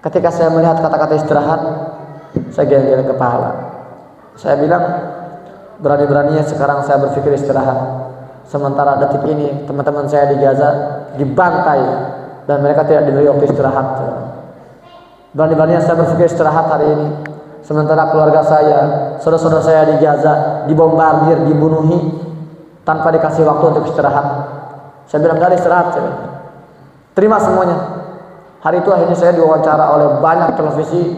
Ketika saya melihat kata-kata istirahat, saya geleng-geleng kepala. Saya bilang, berani-beraninya sekarang saya berpikir istirahat. Sementara detik ini teman-teman saya di Gaza dibantai dan mereka tidak diberi waktu istirahat. Berani-beraninya saya berpikir istirahat hari ini. Sementara keluarga saya, saudara-saudara saya di Gaza dibombardir, dibunuhi tanpa dikasih waktu untuk istirahat. Saya bilang, gak ada istirahat. Saya bilang, terima semuanya. Hari itu akhirnya saya diwawancara oleh banyak televisi.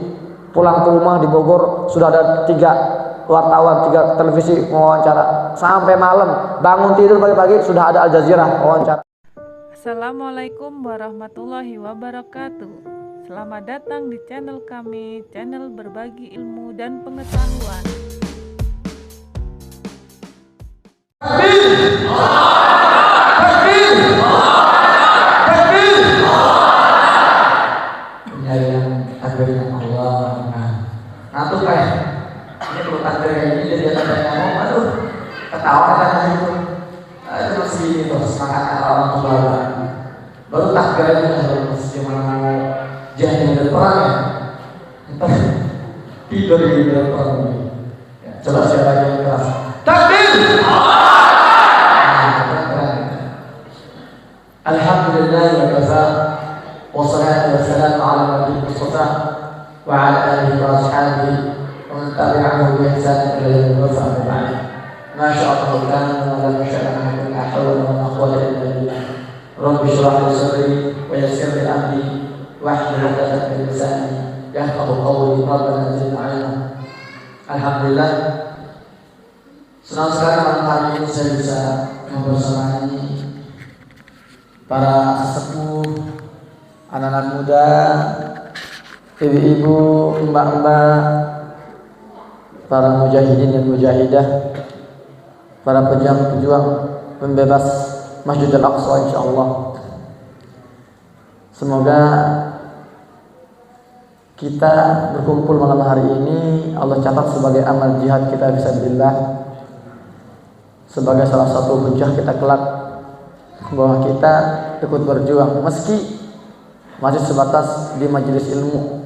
Pulang ke rumah di Bogor sudah ada 3 wartawan, 3 televisi mewawancara. Sampai malam, bangun tidur pagi-pagi sudah ada Al Jazeera wawancara. Assalamualaikum warahmatullahi wabarakatuh. Selamat datang di channel kami, channel berbagi ilmu dan pengetahuan. Penyayang takbirnya Allah. Nah tuh kayak ini perlu takbir kayak gini jadi ada ngomong, aduh ketawa kan itu. Itu masih gini tuh semangat orang tua. Baru takbir aja kalau masih mau jadi perang ya. Tidur di dalam perang ini. Coba siapa yang keras? Takbir! Alhamdulillah wa kafa. Wassalatu wassalamu ala nabiyil mustafa wa ala alihi wa ashabihi wa man tabi'ahu bi ihsan ila yaumil qiyamah. Masya Allah, wa la masyaallah la hawla wa la quwwata illa billah. Rabbi shrah li sadri wa yassir li amri wahlul 'uqdatam min lisani yafqahu qawli. Rabbana zidna 'ilma. Alhamdulillah, senang sekali malam hari ini saya bisa membersamai para sesepuh, anak-anak muda, ibu-ibu, mbak-mbak, para mujahidin dan mujahidah, para pejuang-pejuang pembebas Masjidil Aqsa insyaallah. Semoga kita berkumpul malam hari ini Allah catat sebagai amal jihad kita fisabilillah, sebagai salah satu hujjah kita kelak bahwa kita ikut berjuang meski masih sebatas di majelis ilmu.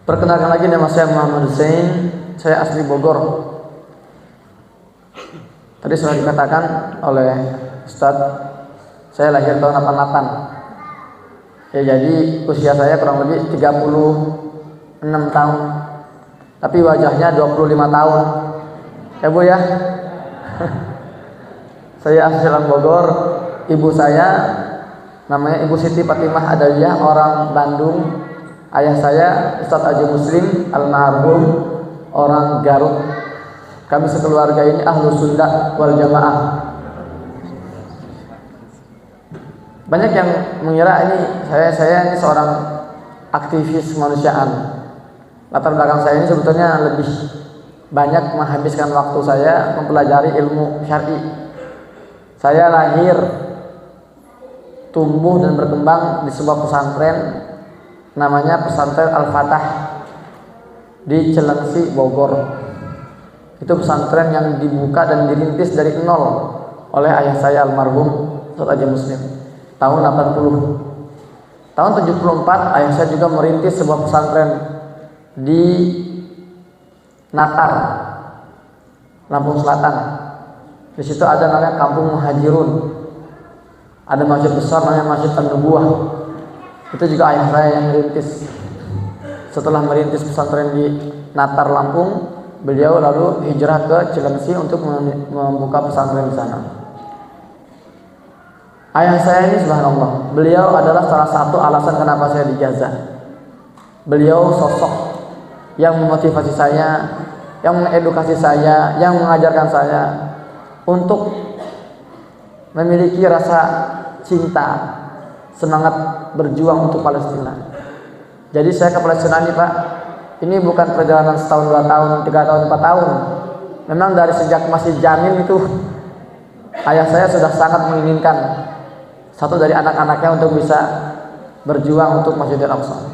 Perkenalkan lagi, nama saya Muhammad Hussein, saya asli Bogor. Tadi sudah dikatakan oleh Ustaz, saya lahir tahun 88. Ya, jadi usia saya kurang lebih 36 tahun. Tapi wajahnya 25 tahun. Ya Bu ya. Saya asli Bogor, ibu saya namanya Ibu Siti Fatimah Adawiyah, orang Bandung. Ayah saya Ustadz Haji Muslim almarhum, orang Garut. Kami sekeluarga ini Ahlus Sunnah wal Jamaah. Banyak yang mengira ini saya ini seorang aktivis kemanusiaan. Latar belakang saya ini sebetulnya lebih banyak menghabiskan waktu saya mempelajari ilmu syar'i. Saya lahir, tumbuh dan berkembang di sebuah pesantren namanya Pesantren Al-Fatah di Cilengsi, Bogor. Itu pesantren yang dibuka dan dirintis dari nol oleh ayah saya almarhum Ustadz Haji Muslim tahun 80. Tahun 74 ayah saya juga merintis sebuah pesantren di Natar, Lampung Selatan. Di situ ada namanya Kampung Muhajirun. Ada masjid besar namanya Masjid An-Nubuwah. Itu juga ayah saya yang merintis. Setelah merintis pesantren di Natar, Lampung, beliau lalu hijrah ke Cilengsi untuk membuka pesantren di sana. Ayah saya ini subhanallah, beliau adalah salah satu alasan kenapa saya di Gaza. Beliau sosok yang memotivasi saya, yang mengedukasi saya, yang mengajarkan saya untuk memiliki rasa cinta, semangat berjuang untuk Palestina. Jadi saya ke Palestina ini Pak, ini bukan perjalanan setahun, 2 tahun, 3 tahun, 4 tahun. Memang dari sejak masih janin itu ayah saya sudah sangat menginginkan satu dari anak-anaknya untuk bisa berjuang untuk Masjidil Aqsa.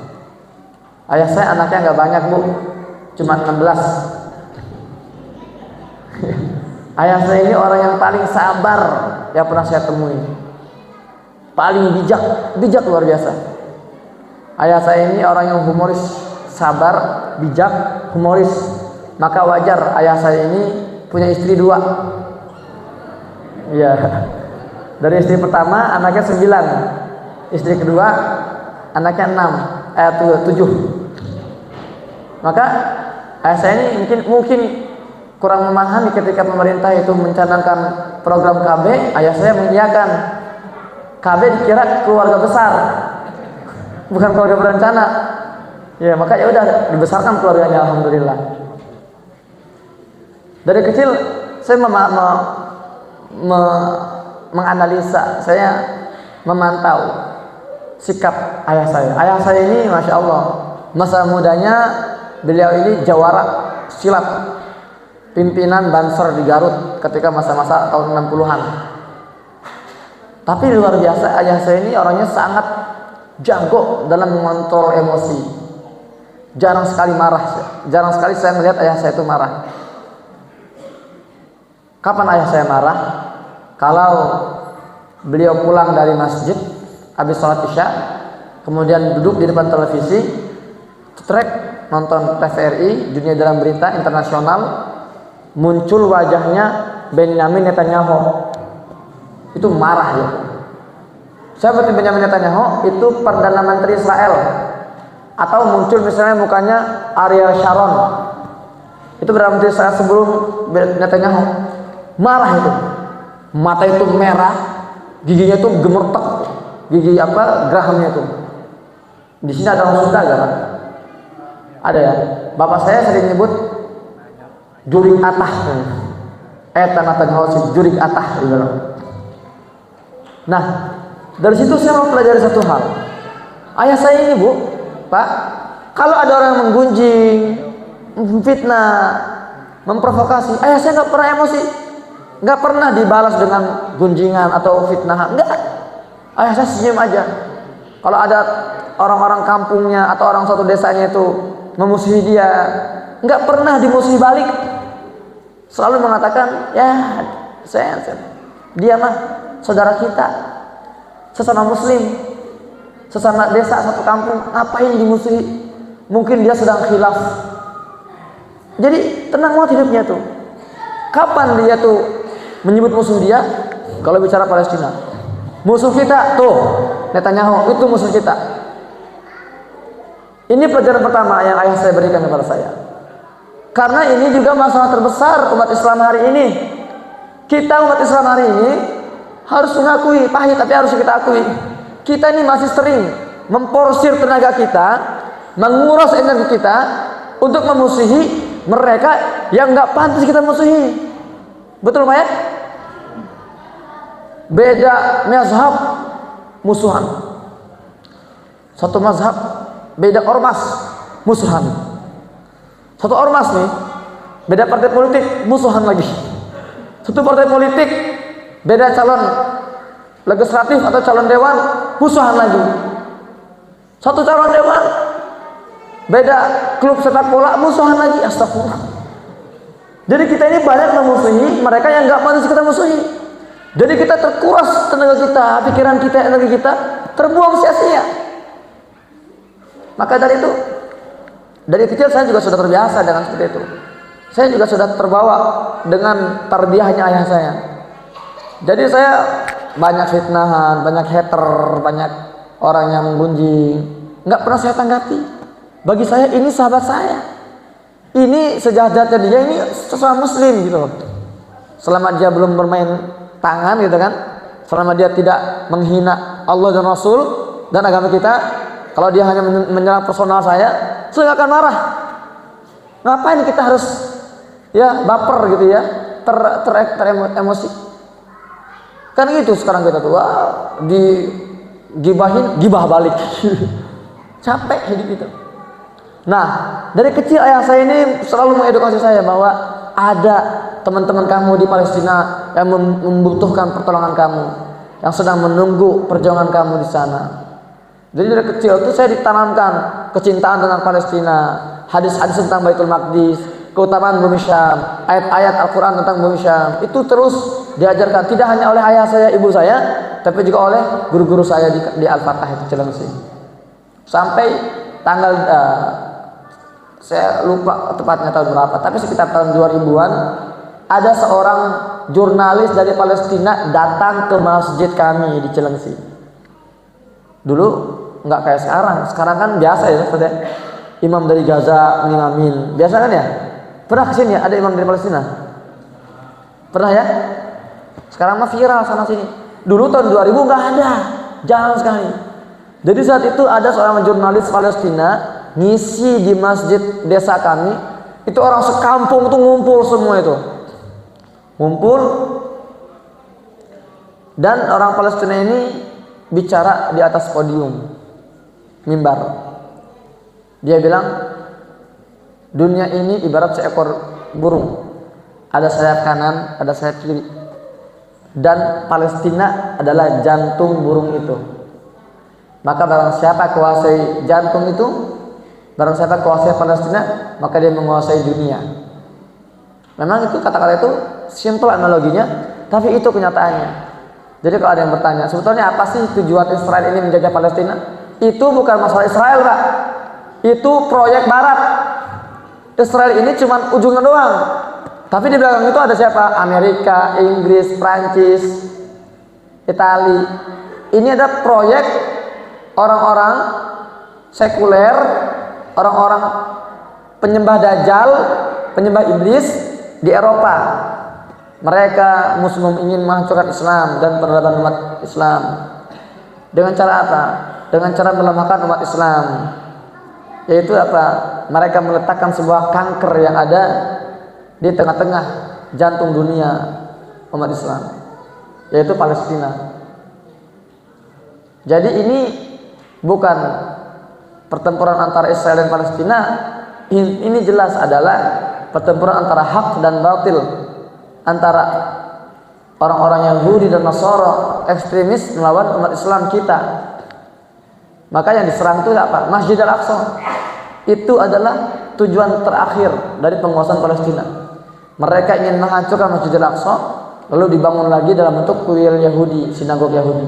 Ayah saya anaknya nggak banyak Bu, cuma 16. Ayah saya ini orang yang paling sabar yang pernah saya temui. Paling bijak luar biasa. Ayah saya ini orang yang humoris, sabar, bijak, humoris. Maka wajar ayah saya ini punya istri 2. Iya. Dari istri pertama anaknya 9. Istri kedua anaknya 7. Maka ayah saya ini mungkin kurang memahami ketika pemerintah itu mencanangkan program KB. Ayah saya mengiyakan. KB dikira keluarga besar, bukan keluarga berencana. Ya, maka ya udah dibesarkan keluarganya, alhamdulillah. Dari kecil saya menganalisa, saya memantau sikap ayah saya. Ayah saya ini masya Allah, masa mudanya beliau ini jawara silat, pimpinan Banser di Garut ketika masa-masa tahun 60-an. Tapi luar biasa, ayah saya ini orangnya sangat jago dalam mengontrol emosi. Jarang sekali marah. Jarang sekali saya melihat ayah saya itu marah. Kapan ayah saya marah? Kalau beliau pulang dari masjid habis sholat isya, kemudian duduk di depan televisi, cetrek nonton TVRI, Dunia Dalam Berita Internasional, muncul wajahnya Benyamin Netanyahu. Itu marah ya. Siapa Benyamin Netanyahu? Itu Perdana Menteri Israel. Atau muncul misalnya mukanya Ariel Sharon. Itu Perdana Menteri Israel sebelum Netanyahu. Marah itu. Mata itu merah, giginya itu gemertek. Gigi gerahamnya itu. Di sini ada orang Sunda gak? Ada ya. Bapak saya sering nyebut jurik atah. Netanyahu si jurik atah di dalam. Nah, dari situ saya mau pelajari satu hal. Ayah saya ini, Bu, Pak, kalau ada orang yang menggunjing, memfitnah, memprovokasi, ayah saya nggak pernah emosi, nggak pernah dibalas dengan gunjingan atau fitnah, enggak. Ayah saya senyum aja. Kalau ada orang-orang kampungnya atau orang suatu desanya itu memusuhi dia, nggak pernah dimusuhi balik. Selalu mengatakan, ya, dia mah saudara kita, sesama muslim, sesama desa satu kampung, ngapain dimusuhi? Mungkin dia sedang khilaf. Jadi tenang banget hidupnya tuh. Kapan dia tuh menyebut musuh dia? Kalau bicara Palestina, musuh kita tuh Netanyahu, itu musuh kita. Ini pelajaran pertama yang ayah saya berikan kepada saya. Karena ini juga masalah terbesar umat Islam hari ini. Kita umat Islam hari ini harus mengakui, pahit tapi harus kita akui, kita ini masih sering memporsir tenaga kita, menguras energi kita untuk memusuhi mereka yang nggak pantas kita musuhi. Betul Pak ya? Beda mazhab musuhan, satu mazhab beda ormas musuhan, satu ormas nih beda partai politik musuhan lagi, satu partai politik beda calon legislatif atau calon dewan musuhan lagi, satu calon dewan beda klub sepak bola musuhan lagi. Astagfirullah. Jadi kita ini banyak memusuhi mereka yang nggak pantas kita musuhi. Jadi kita terkuras tenaga kita, pikiran kita, energi kita terbuang sia-sia. Maka dari itu, dari kecil saya juga sudah terbiasa dengan seperti itu. Saya juga sudah terbawa dengan tarbiyahnya ayah saya. Jadi saya banyak fitnahan, banyak hater, banyak orang yang menggunjing, nggak pernah saya tanggapi. Bagi saya ini sahabat saya, ini sejahat-jahatnya dia, ini sesama muslim gitu loh. Selama dia belum bermain tangan gitu kan, selama dia tidak menghina Allah dan Rasul dan agama kita, kalau dia hanya menyerang personal saya nggak akan marah. Ngapain kita harus ya baper gitu ya, emosi. Kan gitu sekarang kita tuh, gibahin, gibah balik. Capek hidup itu. Nah, dari kecil ayah saya ini selalu mengedukasi saya bahwa ada teman-teman kamu di Palestina yang membutuhkan pertolongan kamu, yang sedang menunggu perjuangan kamu di sana. Jadi dari kecil itu saya ditanamkan kecintaan tentang Palestina, hadis-hadis tentang Baitul Maqdis, keutamaan bumi Syam, ayat-ayat Al-Quran tentang bumi Syam. Itu terus diajarkan tidak hanya oleh ayah saya, ibu saya, tapi juga oleh guru-guru saya di Al-Fatah itu Cilengsi. sampai tanggal saya lupa tepatnya tahun berapa, tapi sekitar tahun 2000-an ada seorang jurnalis dari Palestina datang ke masjid kami di Cilengsi. Dulu nggak kayak sekarang kan biasa ya, seperti imam dari Gaza ngimamin, biasa kan ya. Pernah kesini ya, ada imam dari Palestina? Pernah ya? Sekarang mah viral sana sini. Dulu tahun 2000 nggak ada, jarang sekali. Jadi saat itu ada seorang jurnalis Palestina ngisi di masjid desa kami, itu orang sekampung tuh ngumpul semua itu. Ngumpul, dan orang Palestina ini bicara di atas podium mimbar. Dia bilang, dunia ini ibarat seekor burung, ada sayap kanan, ada sayap kiri, dan Palestina adalah jantung burung itu. Maka barang siapa kuasai jantung itu, barang siapa kuasai Palestina, maka dia menguasai dunia. Memang itu kata-kata itu simple analoginya, tapi itu kenyataannya. Jadi kalau ada yang bertanya, sebetulnya apa sih tujuan Israel ini menjajah Palestina? Itu bukan masalah Israel, Pak. Itu proyek Barat. Israel ini cuma ujungnya doang. Tapi di belakang itu ada siapa? Amerika, Inggris, Prancis, Itali. Ini ada proyek orang-orang sekuler, orang-orang penyembah Dajjal, penyembah iblis di Eropa. Mereka Muslim ingin menghancurkan Islam dan peradaban umat Islam. Dengan cara apa? Dengan cara melemahkan umat Islam. Yaitu apa? Mereka meletakkan sebuah kanker yang ada di tengah-tengah jantung dunia umat Islam, yaitu Palestina. Jadi ini bukan pertempuran antara Israel dan Palestina. Ini jelas adalah pertempuran antara hak dan batil, antara orang-orang Yahudi dan Nasara ekstremis melawan umat Islam kita. Maka yang diserang itu apa? Masjid Al-Aqsa. Itu adalah tujuan terakhir dari penguasaan Palestina. Mereka ingin menghancurkan Masjid Al-Aqsa, lalu dibangun lagi dalam bentuk kuil Yahudi, sinagog Yahudi.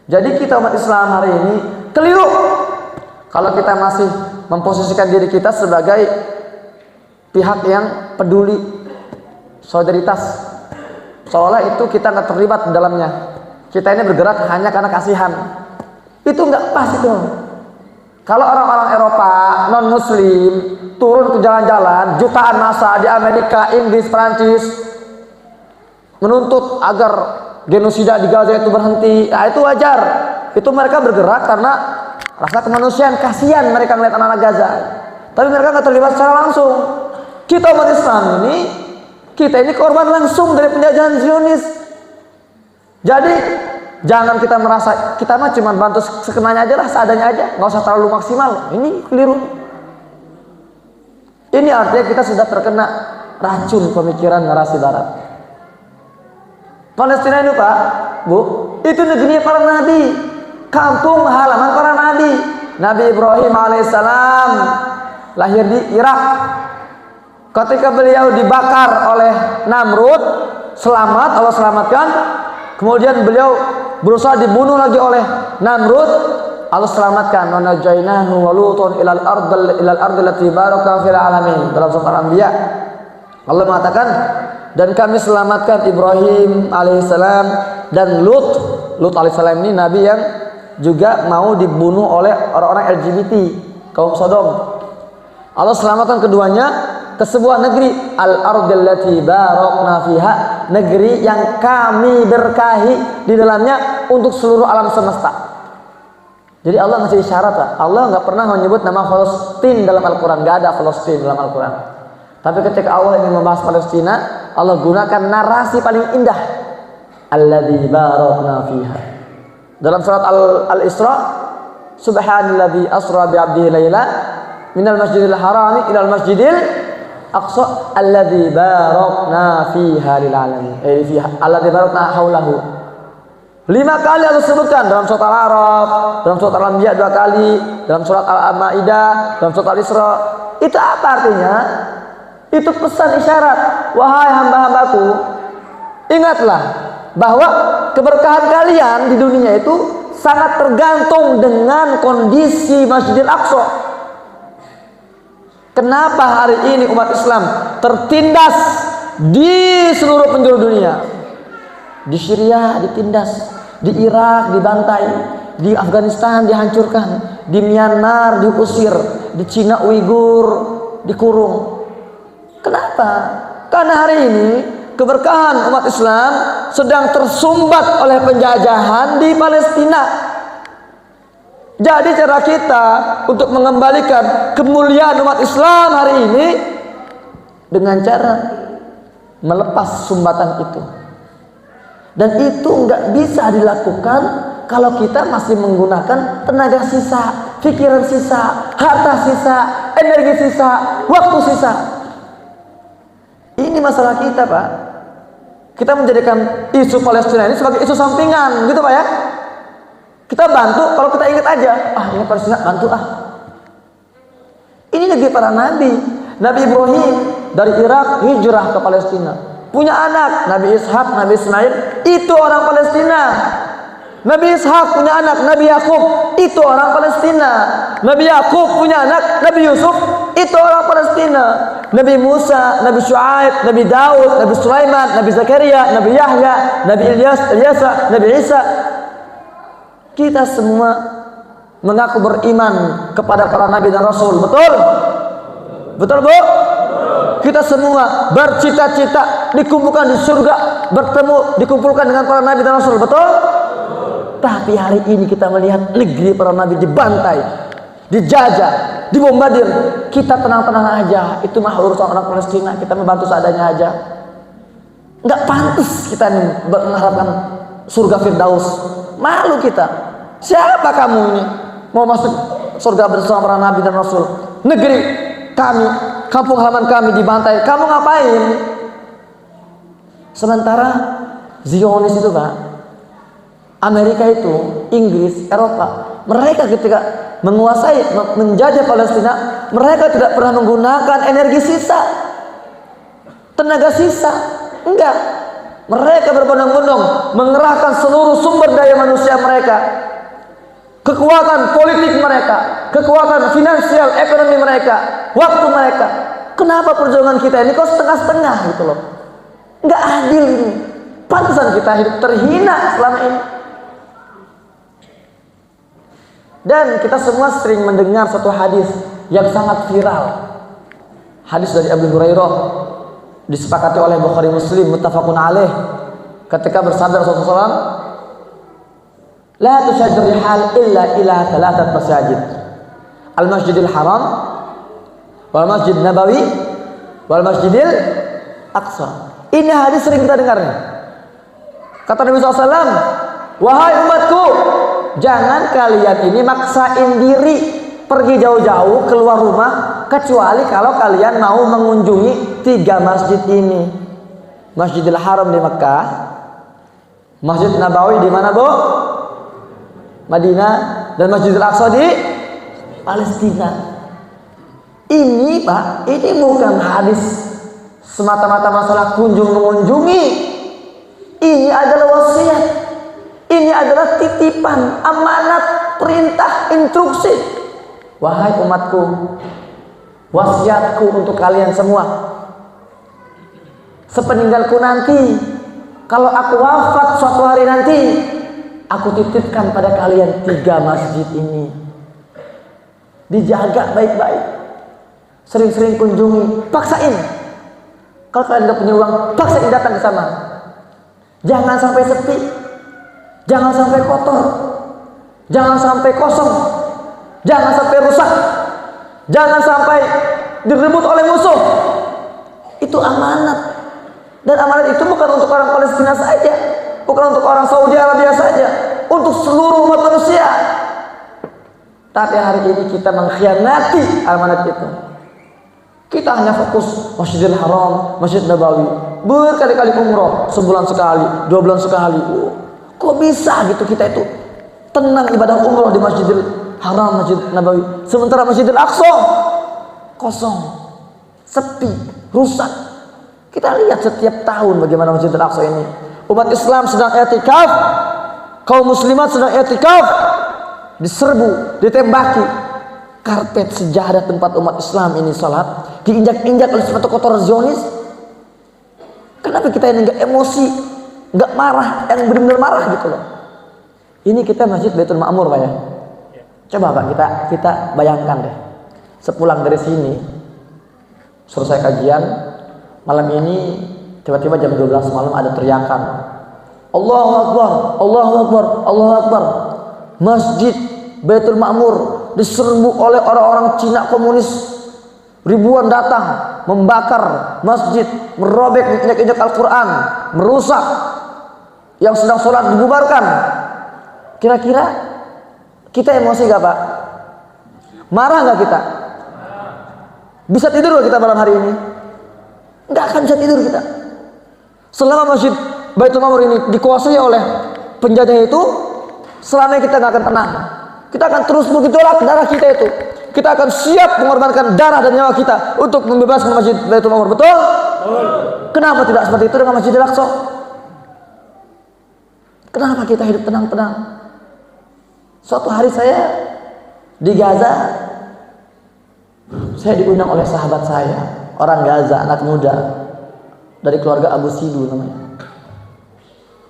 Jadi kita umat Islam hari ini keliru kalau kita masih memposisikan diri kita sebagai pihak yang peduli, solidaritas, seolah itu kita nggak terlibat di dalamnya. Kita ini bergerak hanya karena kasihan. Itu nggak pas itu. Kalau orang-orang Eropa non Muslim turun ke jalan-jalan, jutaan massa di Amerika, Inggris, Prancis menuntut agar genosida di Gaza itu berhenti, nah itu wajar. Itu mereka bergerak karena rasa kemanusiaan, kasihan mereka melihat anak-anak Gaza. Tapi mereka nggak terlibat secara langsung. Kita umat Islam ini, kita ini korban langsung dari penjajahan Zionis. Jadi jangan kita merasa kita mah cuma bantu sekenanya aja lah, seadanya aja, nggak usah terlalu maksimal. Ini keliru. Ini artinya kita sudah terkena racun pemikiran narasi Barat. Palestina ini Pak, Bu, itu negerinya para nabi, kampung halaman para nabi. Nabi Ibrahim alaihissalam lahir di Irak. Ketika beliau dibakar oleh Namrud, selamat, Allah selamatkan. Kemudian beliau berusaha dibunuh lagi oleh Namrud, Allah selamatkan. Wa najainahu wa Lutun ilal ardi allati baraka fil alamin. Dalam surah Al-Anbiya Allah mengatakan, dan kami selamatkan Ibrahim alaihissalam dan Lut alaihissalam. Ini nabi yang juga mau dibunuh oleh orang-orang LGBT, kaum Sodom. Allah selamatkan keduanya ke sebuah negeri, al-ardil lati barakna fiha, negeri yang kami berkahi di dalamnya untuk seluruh alam semesta. Jadi Allah ngasih isyarat lah. Allah nggak pernah menyebut nama Palestina dalam Al-Quran, nggak ada Palestina dalam Al-Quran. Tapi ketika Allah ingin membahas Palestina, Allah gunakan narasi paling indah, alladzi barakna fiha. Dalam surat Al-Isra, subhanalladzi asra bi 'abdihi laila minal masjidil harami ilal masjidil aqsa alladzi barakna fiha lil alamin. Fiha alladzi barakna haulahu. 5 kali Allah sebutkan dalam surat Al-A'raf, dalam surat Al-Anbiya 2 kali, dalam surat Al-Maidah, dalam surat Al-Isra. Itu apa artinya? Itu pesan isyarat, wahai hamba-hambaku, ingatlah bahwa keberkahan kalian di dunia itu sangat tergantung dengan kondisi Masjidil Aqsa. Kenapa hari ini umat Islam tertindas di seluruh penjuru dunia? Di Syria ditindas, di Irak dibantai, di Afghanistan dihancurkan, di Myanmar diusir, di Cina Uighur dikurung. Kenapa? Karena hari ini keberkahan umat Islam sedang tersumbat oleh penjajahan di Palestina. Jadi cara kita untuk mengembalikan kemuliaan umat Islam hari ini dengan cara melepas sumbatan itu. Dan itu nggak bisa dilakukan kalau kita masih menggunakan tenaga sisa, pikiran sisa, harta sisa, energi sisa, waktu sisa. Ini masalah kita, Pak. Kita menjadikan isu Palestina ini sebagai isu sampingan, gitu Pak ya. Kita bantu kalau kita ingat aja, ini Palestina bantu Ini negeri para nabi. Nabi Ibrahim dari Irak hijrah ke Palestina. Punya anak, Nabi Ishak, Nabi Ismail, itu orang Palestina. Nabi Ishak punya anak, Nabi Yakub, itu orang Palestina. Nabi Yakub punya anak, Nabi Yusuf, itu orang Palestina. Nabi Musa, Nabi Shu'aib, Nabi Daud, Nabi Sulaiman, Nabi Zakaria, Nabi Yahya, Nabi Ilyasa, Nabi Isa. Kita semua mengaku beriman kepada para nabi dan rasul. Betul? Betul, Bu? Kita semua bercita-cita dikumpulkan di surga, dikumpulkan dengan para nabi dan rasul. Betul? Tapi hari ini kita melihat negeri para nabi dibantai, dijajah, dibombardir. Kita tenang-tenang aja. Itu mah urusan orang Palestina. Kita membantu seadanya aja. Nggak pantas kita nih mengharapkan surga Firdaus. Malu kita. Siapa kamu ini mau masuk surga bersama para nabi dan rasul? Negeri kami, kampung halaman kami dibantai. Kamu ngapain? Sementara Zionis itu, Pak, Amerika itu, Inggris, Eropa, mereka ketika menguasai, menjajah Palestina, mereka tidak pernah menggunakan energi sisa, tenaga sisa. Enggak. Mereka berbondong-bondong mengerahkan seluruh sumber daya manusia mereka, kekuatan politik mereka, kekuatan finansial ekonomi mereka, waktu mereka. Kenapa perjuangan kita ini kok setengah-setengah gitu loh? Enggak adil ini. Pantesan kita hidup terhina selama ini. Dan kita semua sering mendengar satu hadis yang sangat viral. Hadis dari Abu Hurairah, disepakati oleh Bukhari Muslim, muttafaqun alaih. Ketika bersabda Rasulullah SAW, la tushaddu rihal illa ila thalathat masajid. Al-Masjidil Haram, wal Masjid Nabawi, wal Masjidil Aqsa. Ini hadis sering kita dengar nih. Kata Nabi SAW, wahai umatku, jangan kalian ini maksain diri pergi jauh-jauh keluar rumah kecuali kalau kalian mau mengunjungi 3 masjid ini. Masjidil Haram di Mekah, Masjid Nabawi di mana, Bu? Madinah, dan Masjidil Aqsa di Palestina. Ini, Pak, ini bukan hadis semata-mata masalah kunjung mengunjungi. Ini adalah wasiat. Ini adalah titipan, amanat, perintah, instruksi. Wahai umatku, wasiatku untuk kalian semua. Sepeninggalku nanti, kalau aku wafat suatu hari nanti, aku titipkan pada kalian 3 masjid ini. Dijaga baik-baik. Sering-sering kunjungi, paksain. Kalau kalian nggak punya uang, paksain datang ke sana. Jangan sampai sepi. Jangan sampai kotor. Jangan sampai kosong. Jangan sampai rusak. Jangan sampai direbut oleh musuh. Itu amanat. Dan amanat itu bukan untuk orang Palestina saja, bukan untuk orang Saudi Arabia saja, untuk seluruh umat manusia. Tapi hari ini kita mengkhianati amanat itu. Kita hanya fokus Masjidil Haram, Masjid Nabawi, berkali-kali umroh, sebulan sekali, 2 bulan sekali. Kok bisa gitu kita itu tenang ibadah umroh di Masjidil Haram, Masjid Nabawi, sementara Masjidil Aqsa kosong, sepi, rusak. Kita lihat setiap tahun bagaimana Masjidil Aqsa ini. Umat Islam sedang i'tikaf, Kaum muslimat sedang i'tikaf, diserbu, ditembaki. Karpet sejadah tempat umat Islam ini salat diinjak-injak oleh sepatu kotor Zionis. Kenapa kita ini enggak emosi, enggak marah, yang benar-benar marah gitu loh. Ini kita Masjid Baitul Ma'mur Pak ya. Coba Pak kita bayangkan deh. Sepulang dari sini, selesai kajian, malam ini tiba-tiba jam 12 malam ada teriakan. Allahu Akbar, Allahu Akbar, Allahu Akbar. Masjid Baitul Ma'mur diserbu oleh orang-orang Cina komunis. Ribuan datang membakar masjid, merobek, injak-injak Al-Quran, merusak. Yang sedang sholat dibubarkan. Kira-kira kita emosi gak Pak? Marah gak kita? Bisa tidur gak kita malam hari ini? Gak akan bisa tidur kita. Selama Masjid Baitul Ma'mur ini dikuasai oleh penjajah itu, selama kita gak akan tenang. Kita akan terus bergejolak darah kita itu. Kita akan siap mengorbankan darah dan nyawa kita untuk membebaskan Masjid Baitul Ma'mur. Betul? Kenapa tidak seperti itu dengan Masjidil Aqsa? Kenapa kita hidup tenang-tenang? Suatu hari saya di Gaza, saya diundang oleh sahabat saya, orang Gaza, anak muda dari keluarga Abu Sidu namanya.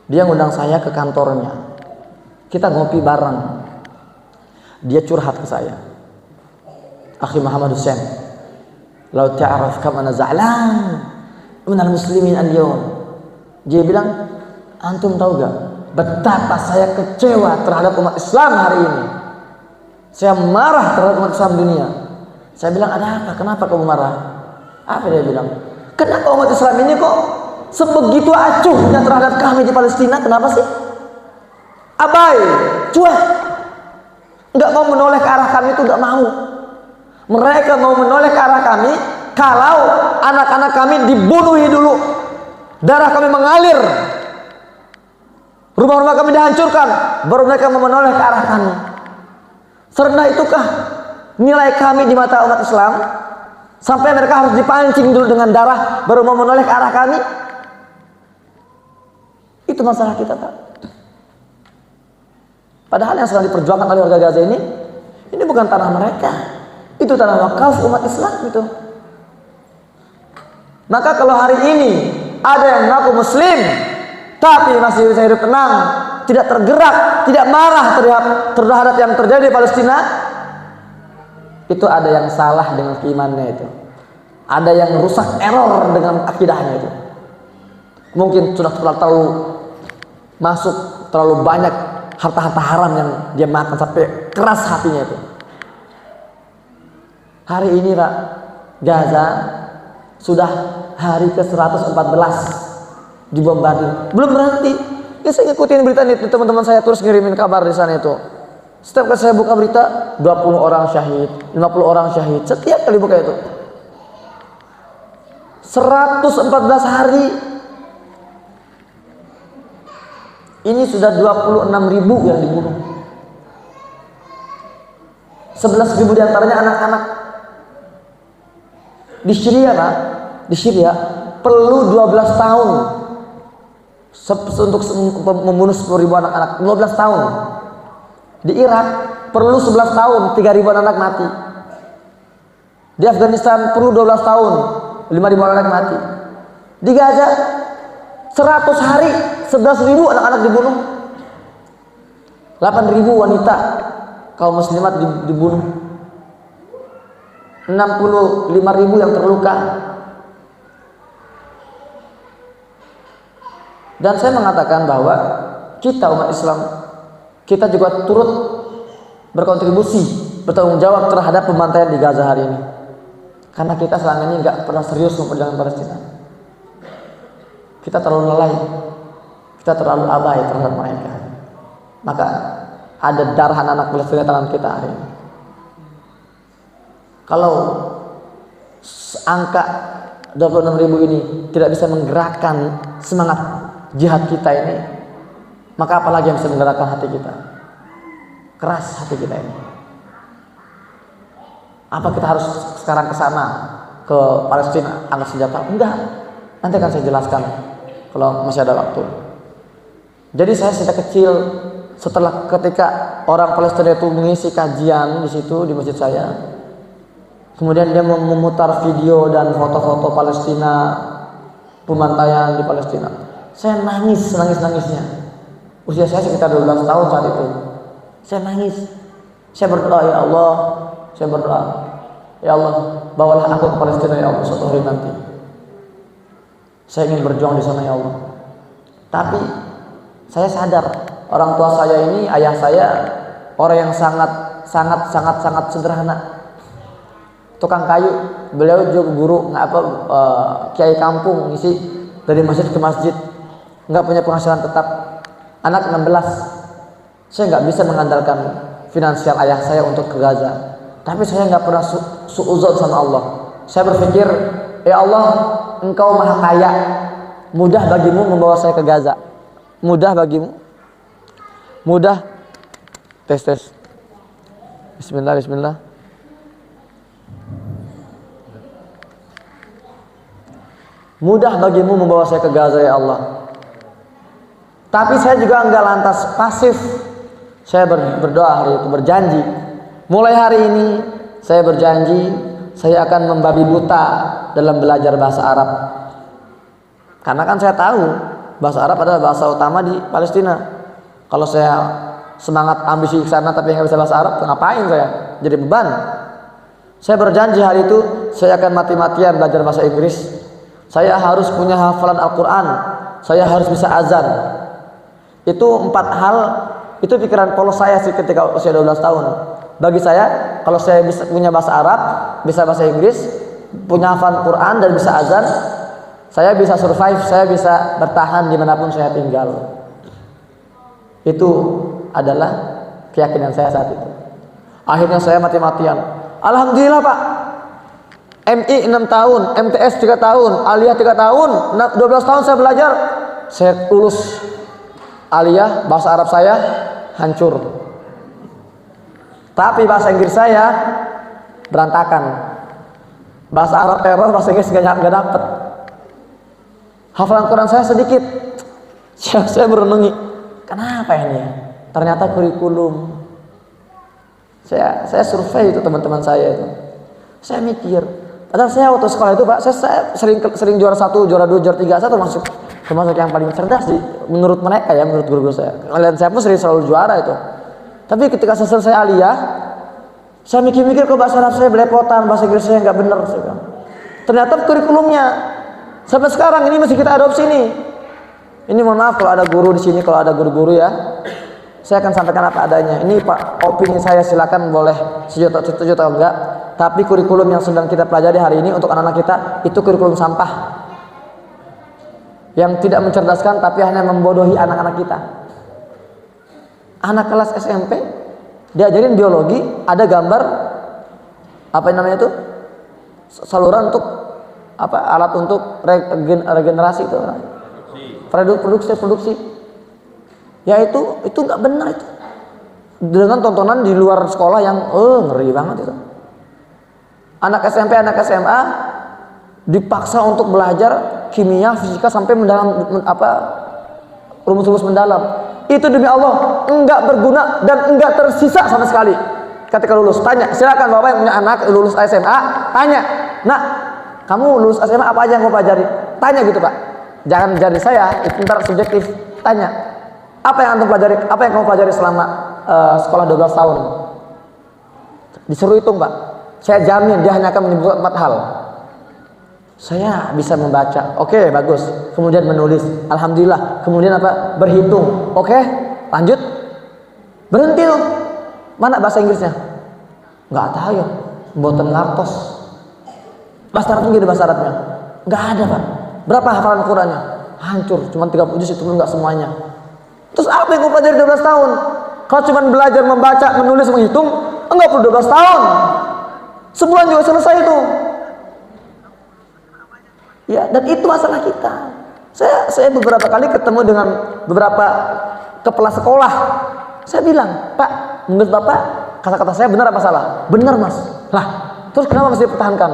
Dia ngundang saya ke kantornya. Kita ngopi bareng. Dia curhat ke saya. Akhi Muhammad Hussein, "Lau ta'raf kam ana za'lan minal muslimin al-yawm." Dia bilang, "Antum tahu gak betapa saya kecewa terhadap umat Islam hari ini. Saya marah terhadap umat Islam dunia." Saya bilang, "Ada apa? Kenapa kamu marah?" Apa dia bilang? "Kenapa umat Islam ini kok sebegitu acuhnya terhadap kami di Palestina? Kenapa sih? Abai, cuek, nggak mau menoleh ke arah kami, itu nggak mau. Mereka mau menoleh ke arah kami kalau anak-anak kami dibunuhi dulu, darah kami mengalir, rumah-rumah kami dihancurkan, baru mereka mau menoleh ke arah kami. Serendah itukah nilai kami di mata umat Islam sampai mereka harus dipancing dulu dengan darah baru mau menoleh ke arah kami?" Itu masalah kita Pak. Padahal yang sedang diperjuangkan oleh warga Gaza ini bukan tanah mereka, itu tanah wakaf umat Islam itu. Maka kalau hari ini ada yang mengaku Muslim tapi masih bisa hidup tenang, tidak tergerak, tidak marah terhadap yang terjadi di Palestina, itu ada yang salah dengan keimanannya itu. Ada yang rusak, error dengan akidahnya itu. Mungkin sudah terlalu masuk terlalu banyak harta-harta haram yang dia makan sampai keras hatinya itu. Hari ini Pak, Gaza sudah hari ke-114 dibombardir, belum berhenti. Ya saya ngikutin berita itu, teman-teman saya terus ngirimin kabar di sana itu. Setiap kali saya buka berita, 20 orang syahid, 50 orang syahid, setiap kali buka itu. 114 hari. Ini sudah 26.000 yang dibunuh. 11.000 diantaranya anak-anak. Di Syria Pak, di Syria perlu 12 tahun untuk membunuh 10.000 anak-anak, 12 tahun. Di Irak perlu 11 tahun, 3.000 anak mati. Di Afghanistan perlu 12 tahun, 5.000 anak mati. Di Gaza 100 hari 11.000 anak-anak dibunuh. 8.000 wanita kaum muslimat dibunuh. 65.000 yang terluka. Dan saya mengatakan bahwa kita umat Islam, kita juga turut berkontribusi, bertanggung jawab terhadap pembantaian di Gaza hari ini. Karena kita selama ini nggak pernah serius memperjuangkan Palestina. Kita terlalu lalai, kita terlalu abai terhadap mereka. Maka ada darah anak Palestina tangan kita hari ini. Kalau angka 26.000 ini tidak bisa menggerakkan semangat jihad kita ini, maka apalagi yang bisa menggerakkan hati kita? Keras hati kita ini. Apa kita harus sekarang ke sana, ke Palestina, angkat senjata? Enggak. Nanti akan saya jelaskan kalau masih ada waktu. Jadi saya sejak kecil setelah ketika orang Palestina itu mengisi kajian di situ di masjid saya, kemudian dia memutar video dan foto-foto Palestina, pembantaian di Palestina, saya nangis-nangisnya. Usia saya sekitar 12 tahun saat itu. Saya nangis. Saya berdoa, ya Allah, saya berdoa, ya Allah, bawalah aku ke Palestina ya Allah suatu hari nanti. Saya ingin berjuang di sana ya Allah. Tapi saya sadar orang tua saya ini, ayah saya orang yang sangat sederhana. Tukang kayu, beliau juga guru kiai kampung, ngisi dari masjid ke masjid, nggak punya penghasilan tetap. Anak 16, saya nggak bisa mengandalkan finansial ayah saya untuk ke Gaza. Tapi saya nggak pernah suudzon sama Allah. Saya berpikir, ya Allah, Engkau maha kaya, mudah bagimu membawa saya ke Gaza. Mudah bagimu, mudah. Tes. Bismillah. Mudah bagimu membawa saya ke Gaza ya Allah. Tapi saya juga enggak lantas pasif. Saya berdoa hari itu, berjanji. Mulai hari ini saya berjanji saya akan membabi buta dalam belajar bahasa Arab. Karena kan saya tahu bahasa Arab adalah bahasa utama di Palestina. Kalau saya semangat ambisi ke sana tapi nggak bisa bahasa Arab, ngapain saya? Jadi beban. Saya berjanji hari itu saya akan mati-matian belajar bahasa Inggris. Saya harus punya hafalan Al-Quran. Saya harus bisa azan. Itu 4 hal, itu pikiran polos saya sih ketika usia 12 tahun. Bagi saya, kalau saya bisa punya bahasa Arab, bisa bahasa Inggris, punya hafalan Quran dan bisa azan, saya bisa survive, saya bisa bertahan dimanapun saya tinggal. Itu adalah keyakinan saya saat itu. Akhirnya saya mati-matian. Alhamdulillah Pak, MI 6 tahun, MTS 3 tahun, Aliyah 3 tahun, 12 tahun saya belajar, saya lulus. Aliyah, bahasa Arab saya hancur. Tapi bahasa Inggris saya berantakan. Bahasa Arab error, bahasa Inggris gak dapet. Hafalan Quran saya sedikit. Saya merenungi, kenapa ini ya? Ternyata kurikulum. Saya survei itu teman-teman saya itu. Saya mikir, padahal saya waktu sekolah itu Pak, saya sering juara 1, juara 2, juara 3, saya termasuk yang paling cerdas menurut mereka ya, menurut guru-guru saya. Kalian saya pun selalu juara itu. Tapi ketika selesai Aliyah, saya mikir-mikir kok bahasa Arab saya belepotan, bahasa Inggris saya nggak benar. Ternyata kurikulumnya sampai sekarang ini masih kita adopsi nih. Ini mohon maaf kalau ada guru di sini, kalau ada guru-guru ya, saya akan sampaikan apa adanya. Ini Pak, opini saya, silakan boleh setuju atau enggak. Tapi kurikulum yang sedang kita pelajari hari ini untuk anak-anak kita itu kurikulum sampah. Yang tidak mencerdaskan tapi hanya membodohi anak-anak kita. Anak kelas SMP diajarin biologi, ada gambar apa namanya itu? Saluran untuk apa? Alat untuk regenerasi itu. Produksi. Ya itu nggak benar itu. Dengan tontonan di luar sekolah yang ngeri banget itu. Anak SMP, anak SMA dipaksa untuk belajar kimia, fisika sampai mendalam rumus-rumus mendalam. Itu demi Allah enggak berguna dan enggak tersisa sama sekali. Ketika lulus, tanya, silakan Bapak yang punya anak lulus SMA, tanya, "Nak, kamu lulus SMA apa aja yang kamu pelajari?" Tanya gitu, Pak. Jangan jadi saya, itu ntar subjektif. Tanya, apa yang antum pelajari? Apa yang kamu pelajari selama sekolah 12 tahun? Disuruh hitung, Pak. Saya jamin dia hanya akan menyebut 4 hal. Saya bisa membaca, oke, bagus. Kemudian menulis, alhamdulillah. Kemudian apa? Berhitung, oke, lanjut. Berhenti tuh. Mana bahasa Inggrisnya? Nggak tahu ya. Mboten ngartos. Bahasa Arabnya gini, bahasa Arabnya nggak ada Pak. Berapa hafalan Qurannya? Hancur, cuma 30 juz, itu pun nggak semuanya. Terus apa yang kau pelajari 12 tahun? Kalau cuma belajar membaca, menulis, menghitung, enggak perlu 12 tahun. Sebulan juga selesai itu. Ya, dan itu masalah kita. Saya beberapa kali ketemu dengan beberapa kepala sekolah. Saya bilang, "Pak, menurut Bapak kata-kata saya benar apa salah?" "Benar, Mas." "Lah, terus kenapa masih dipertahankan?"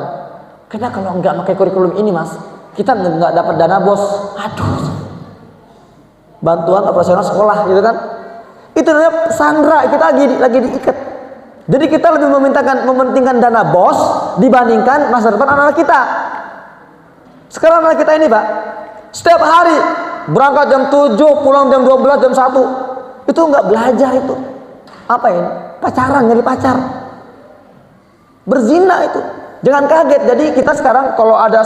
"Karena kalau enggak pakai kurikulum ini, Mas, kita enggak dapat dana BOS." Aduh. Bantuan operasional sekolah gitu kan. Itu namanya sandra, kita lagi diikat. Jadi kita lebih mementingkan dana bos dibandingkan masa depan anak-anak kita. Sekarang anak kita ini Pak, setiap hari berangkat jam 7, pulang jam 12, jam 1. Itu nggak belajar itu. Apa ini? Pacaran, nyari pacar. Berzina itu. Jangan kaget. Jadi kita sekarang kalau ada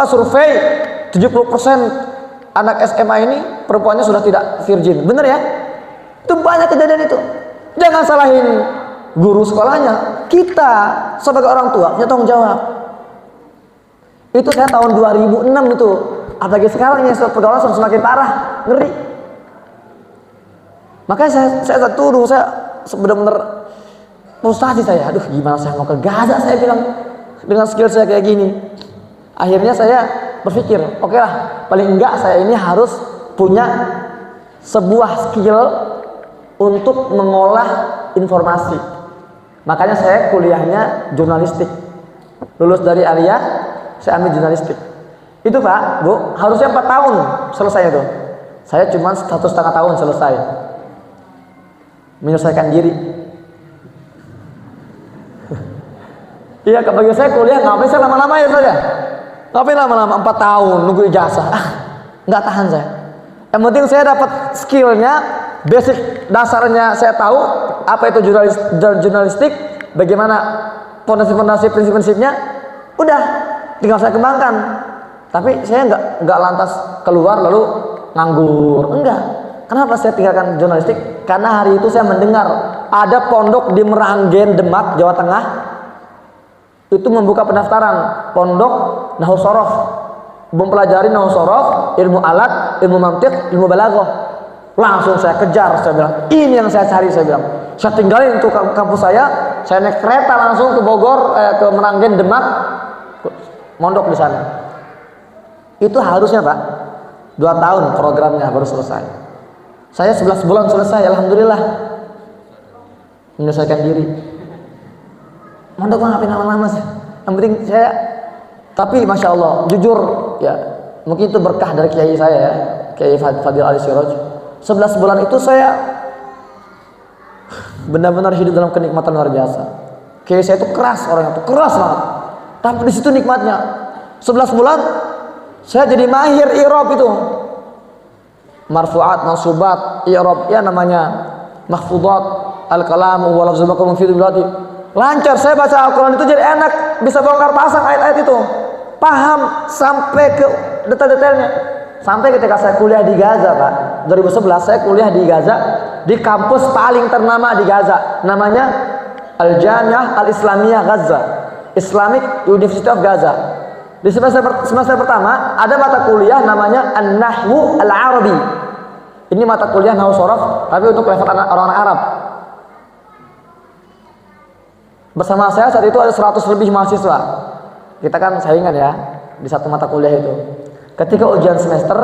survei 70% anak SMA ini perempuannya sudah tidak virgin. Bener ya? Itu banyak kejadian itu. Jangan salahin guru sekolahnya. Kita sebagai orang tua punya tanggung jawab. Itu saya tahun 2006 itu. Apalagi sekarang ya pergaulan semakin parah, ngeri. Makanya saya tuduh, saya benar-benar frustasi saya. Aduh, gimana saya mau ke Gaza, saya bilang, dengan skill saya kayak gini. Akhirnya saya berpikir, oke lah, paling enggak saya ini harus punya sebuah skill untuk mengolah informasi. Makanya saya kuliahnya jurnalistik. Lulus dari Aliyah, saya ambil jurnalistik. Itu Pak, Bu, harusnya 4 tahun selesai itu. Saya cuma 1,5 tahun selesai. Menyelesaikan diri. Iya, bagi saya kuliah ngapain saya lama-lama ya saja. Ngapain lama-lama 4 tahun nunggu ijazah. Nggak tahan saya. Yang penting saya dapat skillnya, basic dasarnya saya tahu apa itu jurnalistik, bagaimana fondasi-fondasi prinsip-prinsipnya, udah tinggal saya kembangkan. Tapi saya nggak lantas keluar lalu nganggur, enggak. Kenapa saya tinggalkan jurnalistik? Karena hari itu saya mendengar ada pondok di Meranggen, Demak, Jawa Tengah, itu membuka pendaftaran pondok Nahwu Shorof, mempelajari Nahwu Shorof, ilmu alat, ilmu mantiq, ilmu balaghah. Langsung saya kejar, saya bilang ini yang saya cari, saya bilang. Saya tinggalin untuk kampus saya naik kereta langsung ke Bogor, ke Meranggen, Demak, mondok di sana. Itu harusnya Pak 2 tahun programnya baru selesai. Saya 11 bulan selesai, alhamdulillah. Menyelesaikan diri. Mondok mah ngapain lama-lama sih? Yang penting saya, tapi masya Allah, jujur ya, mungkin itu berkah dari kiai saya ya, Kiai Fadil Ali Siraj. 11 bulan itu saya benar-benar hidup dalam kenikmatan luar biasa. Kiai saya itu keras, orangnya itu keras banget. Tapi di situ nikmatnya. 11 bulan saya jadi mahir i'rab itu. Marfu'at, mansubat, i'rab ya namanya mahfudat, al-kalam wa lafzul maqam fi bilati. Lancar saya baca Al-Qur'an itu jadi enak, bisa bongkar pasang ayat-ayat itu. Paham sampai ke detail-detailnya. Sampai ketika saya kuliah di Gaza, Pak. 2011 saya kuliah di Gaza, di kampus paling ternama di Gaza. Namanya Al-Jami'ah Al-Islamiyah Gaza, Islamic University of Gaza. Di semester pertama ada mata kuliah namanya An-Nahwu Al-Arabi. Ini mata kuliah Nahwu Shorof, tapi untuk level orang-orang Arab. Bersama saya saat itu ada 100 lebih mahasiswa. Kita kan saingan ya di satu mata kuliah itu. Ketika ujian semester,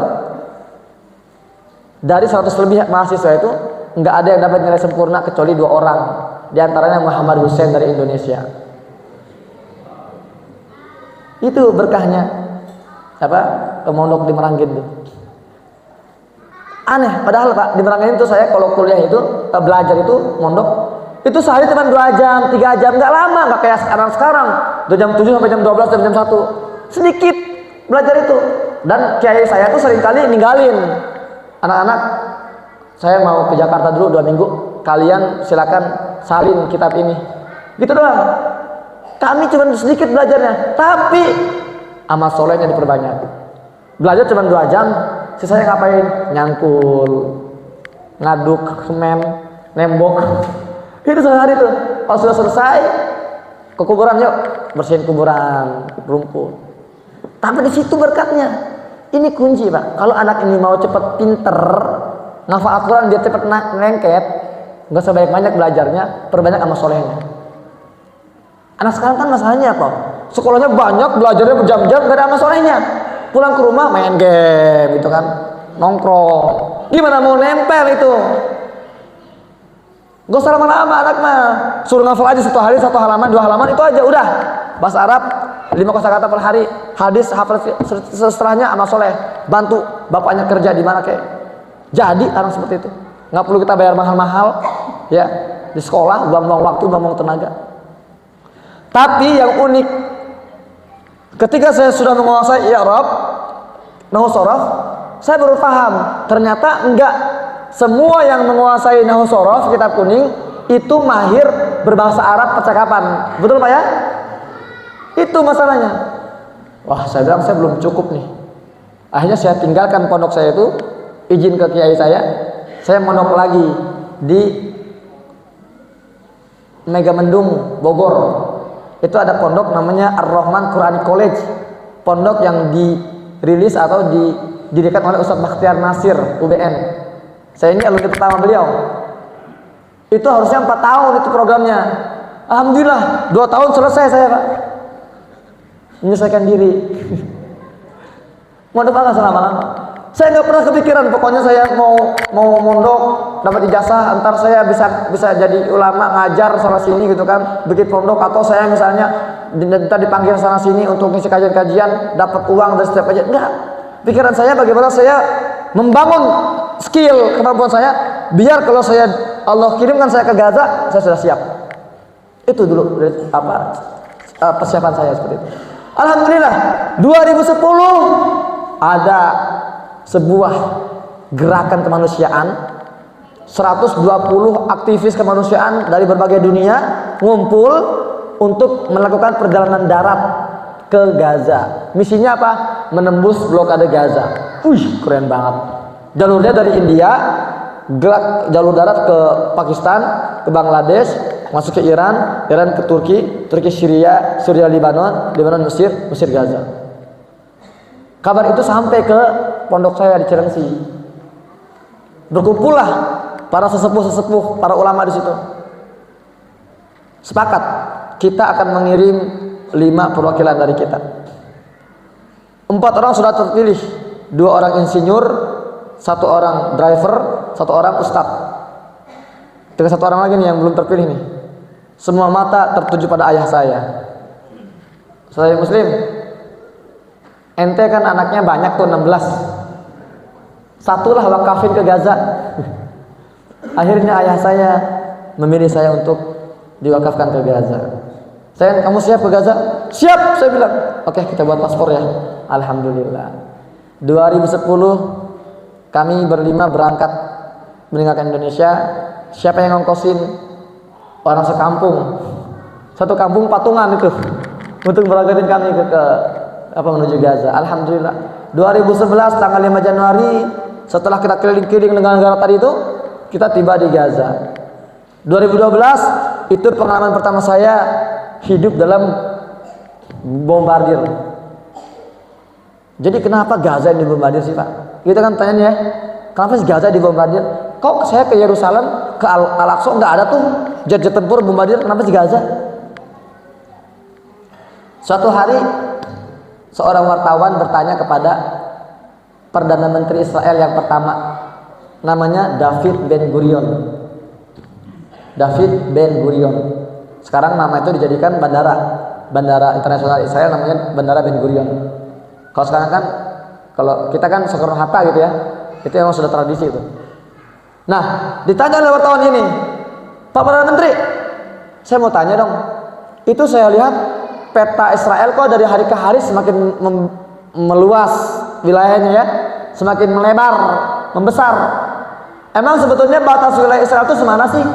dari 100 lebih mahasiswa itu nggak ada yang dapat nilai sempurna kecuali 2 orang. Di antaranya Muhammad Hussein dari Indonesia. Itu berkahnya apa? Mondok di Meranggen itu. Aneh, padahal Pak di Meranggen itu saya kalau kuliah itu belajar itu mondok itu sehari cuma 2 jam, 3 jam, nggak lama, nggak kayak sekarang 2 jam 7 sampai jam 12 sampai jam 1. Sedikit belajar itu. Dan kiai saya tuh seringkali ninggalin anak-anak, saya mau ke Jakarta dulu 2 minggu, kalian silakan salin kitab ini. Gitu doang. Kami cuma sedikit belajarnya, tapi amal solehnya diperbanyak. Belajar cuma 2 jam, sisanya ngapain? Nyangkul, ngaduk semen, nembok. Itu sehari tuh. Kalau sudah selesai, ke kuburan yuk, bersihin kuburan, rumput. Tapi di situ berkatnya. Ini kunci Pak. Kalau anak ini mau cepat pinter, ngafal Al-Quran dia cepat lengket, nggak usah banyak-banyak belajarnya, perbanyak amal solehnya. Anak sekarang kan masalahnya apa? Sekolahnya banyak, belajarnya berjam-jam, gak ada amal solehnya. Pulang ke rumah main game, gitu kan, nongkrong. Gimana mau nempel itu? Gak usah lama-lama anak mah, suruh ngafal aja 1 hari 1 halaman 2 halaman itu aja udah. Bahasa Arab 5 kosakata per hari, hadis hafal setelahnya amal soleh. Bantu bapaknya kerja di mana kayak. Jadi anak seperti itu nggak perlu kita bayar mahal-mahal, ya di sekolah buang-buang waktu, buang-buang tenaga. Tapi yang unik, ketika saya sudah menguasai i'rab, nahwu sorof, saya baru paham ternyata enggak semua yang menguasai nahwu sorof kitab kuning itu mahir berbahasa Arab percakapan. Betul Pak ya? Itu masalahnya. Wah, saya bilang saya belum cukup nih. Akhirnya saya tinggalkan pondok saya itu, izin ke kiai saya mondok lagi di Megamendung, Bogor. Itu ada pondok namanya Ar-Rahman Quranic College. Pondok yang dirilis atau didirikan oleh Ustadz Bakhtiar Nasir UBN. Saya ini alumni pertama beliau. Itu harusnya 4 tahun itu programnya. Alhamdulillah 2 tahun selesai saya Pak. Menyelesaikan diri. Mondok apa selama-lama. Saya nggak pernah kepikiran, pokoknya saya mau mondok, dapat ijazah, antar saya bisa jadi ulama, ngajar sana sini gitu kan, bikin pondok, atau saya misalnya dipanggil sana sini untuk ngisi kajian-kajian, dapat uang dari setiap kajian. Enggak. Pikiran saya bagaimana saya membangun skill kemampuan saya, biar kalau Allah kirimkan saya ke Gaza, saya sudah siap. Itu dulu persiapan saya seperti itu. Alhamdulillah 2010 ada sebuah gerakan kemanusiaan, 120 aktivis kemanusiaan dari berbagai dunia ngumpul untuk melakukan perjalanan darat ke Gaza. Misinya apa? Menembus blokade Gaza. Keren banget. Jalurnya dari India, jalur darat ke Pakistan, ke Bangladesh, masuk ke Iran ke Turki, Syria, Libanon, Mesir, Gaza. Kabar itu sampai ke pondok saya di Cilengsi. Berkumpullah para sesepuh, para ulama di situ. Sepakat, kita akan mengirim 5 perwakilan dari kita. 4 orang sudah terpilih, 2 orang insinyur, 1 orang driver, 1 orang ustadz. Tinggal 1 orang lagi nih yang belum terpilih nih. Semua mata tertuju pada ayah saya. Saya Muslim. Ente kan anaknya banyak tuh 16. Satulah wakafin ke Gaza. Akhirnya ayah saya memilih saya untuk diwakafkan ke Gaza. Kamu siap ke Gaza? Siap, saya bilang. Oke, kita buat paspor ya. Alhamdulillah. 2010 kami berlima berangkat meninggalkan Indonesia. Siapa yang ngongkosin? Orang sekampung. Satu kampung patungan itu untuk berangkatin kami ke menuju Gaza. Alhamdulillah 2011 tanggal 5 Januari setelah kita keliling-keliling negara-negara tadi itu, kita tiba di Gaza. 2012 itu pengalaman pertama saya hidup dalam bombardir. Jadi kenapa Gaza yang dibombardir sih Pak? Kita kan tanya ya, kenapa sih Gaza dibombardir? Kok saya ke Yerusalem, ke Al-Aqsa nggak ada tuh jet-jet tempur bombardir, kenapa sih Gaza? Suatu hari seorang wartawan bertanya kepada Perdana Menteri Israel yang pertama, namanya David Ben Gurion. David Ben Gurion. Sekarang nama itu dijadikan bandara internasional Israel, namanya Bandara Ben Gurion. Kalau sekarang kan, kalau kita kan Soekarno Hatta gitu ya, itu memang sudah tradisi itu. Nah, ditanya oleh wartawan ini, Pak Perdana Menteri, saya mau tanya dong, itu saya lihat peta Israel kok dari hari ke hari semakin meluas wilayahnya ya, semakin melebar, membesar. Emang sebetulnya batas wilayah Israel itu semana sih?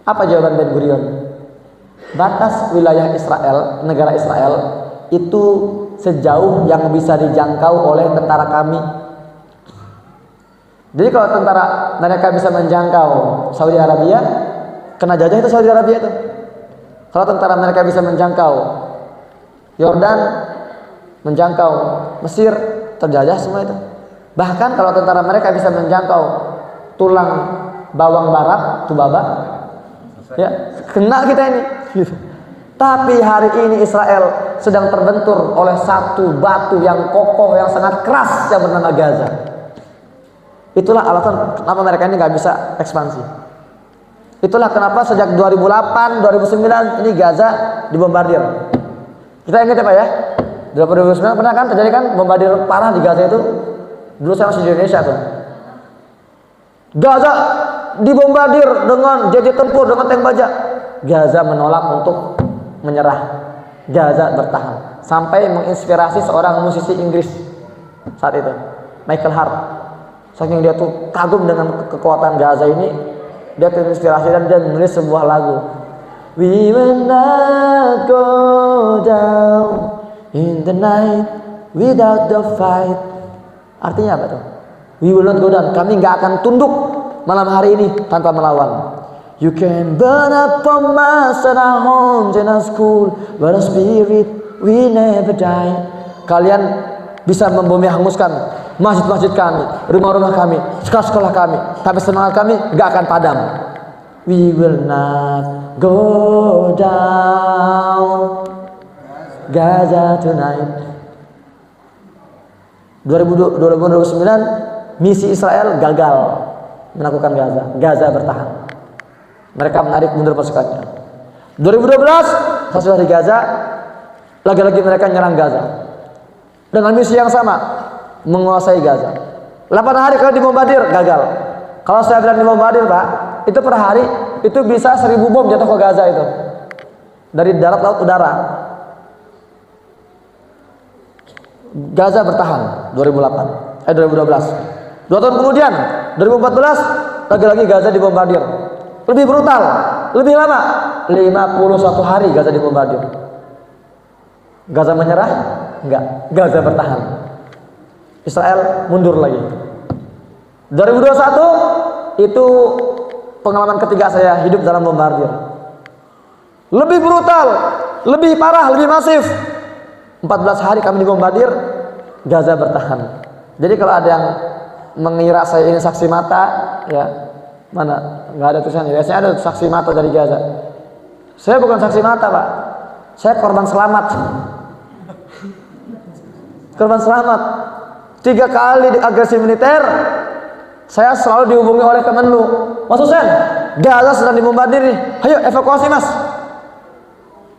Apa jawaban Ben Gurion? Batas wilayah Israel, negara Israel itu sejauh yang bisa dijangkau oleh tentara kami. Jadi kalau tentara mereka bisa menjangkau Saudi Arabia, kena jajah itu Saudi Arabia itu. Kalau tentara mereka bisa menjangkau Yordan, menjangkau Mesir, terjajah semua itu. Bahkan kalau tentara mereka bisa menjangkau tulang bawang barat, Tubaba, ya kena kita ini. Tapi hari ini Israel sedang terbentur oleh satu batu yang kokoh, yang sangat keras yang bernama Gaza. Itulah alasan kenapa mereka ini nggak bisa ekspansi. Itulah kenapa sejak 2008, 2009 ini Gaza dibombardir. Kita ingat ya Pak ya, 2009 pernah kan terjadi kan bombardir parah di Gaza itu. Dulu saya masih di Indonesia tuh. Gaza dibombardir dengan jet tempur, dengan tank baja. Gaza menolak untuk menyerah. Gaza bertahan sampai menginspirasi seorang musisi Inggris saat itu, Michael Hart. Saking dia tuh kagum dengan kekuatan Gaza ini, dia terinspirasi dan dia menulis sebuah lagu, We will not go down in the night without the fight. Artinya apa tuh? We will not go down, kami nggak akan tunduk malam hari ini tanpa melawan. You can burn up from us and our homes and our school, but our spirit we never die. Kalian bisa membumi hanguskan masjid-masjid kami, rumah-rumah kami, sekolah-sekolah kami, tapi semangat kami gak akan padam. We will not go down Gaza tonight. 2009 misi Israel gagal menaklukkan Gaza. Gaza bertahan. Mereka menarik mundur pasukannya. 2012 sesudah di Gaza, lagi-lagi mereka nyerang Gaza dengan misi yang sama, menguasai Gaza. 8 hari kalau dibombardir, gagal. Kalau saya bilang dibombardir, Pak, itu per hari itu bisa 1000 bom jatuh ke Gaza itu, dari darat, laut, udara. Gaza bertahan 2012. 2 tahun kemudian 2014 lagi-lagi Gaza dibombardir. Lebih brutal, lebih lama, 51 hari Gaza dibombardir. Gaza menyerah? Enggak, Gaza bertahan. Israel mundur lagi. 2021 itu pengalaman ketiga saya hidup dalam bombardir. Lebih brutal, lebih parah, lebih masif. 14 hari kami dibombardir, Gaza bertahan. Jadi kalau ada yang mengira saya ini saksi mata, ya mana? Nggak ada tulisannya. Biasanya ada saksi mata dari Gaza. Saya bukan saksi mata, Pak. Saya korban selamat. Korban selamat. 3 kali di agresi militer, saya selalu dihubungi oleh Kemenlu. Mas Husen, Gaza sedang dibombardir nih. Ayo evakuasi, Mas.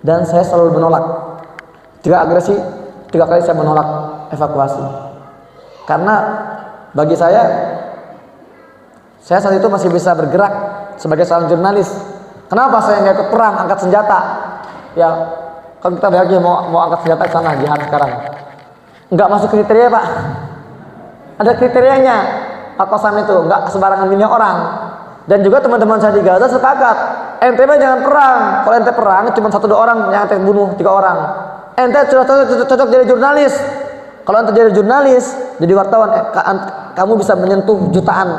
Dan saya selalu menolak. 3 agresi, 3 kali saya menolak evakuasi. Karena bagi saya saat itu masih bisa bergerak sebagai seorang jurnalis. Kenapa saya nggak ikut perang, angkat senjata? Ya, kan kita lagi mau angkat senjata ke sana, jihad sekarang. Nggak masuk kriteria, Pak. Ada kriterianya. Pak Kosam itu nggak sembarangan milih orang. Dan juga teman-teman saya di Gaza sepakat, ente jangan perang. Kalau ente perang cuma 1-2 orang yang ente bunuh 3 orang. Ente cocok jadi jurnalis. Kalau ente jadi jurnalis, jadi wartawan, kamu bisa menyentuh jutaan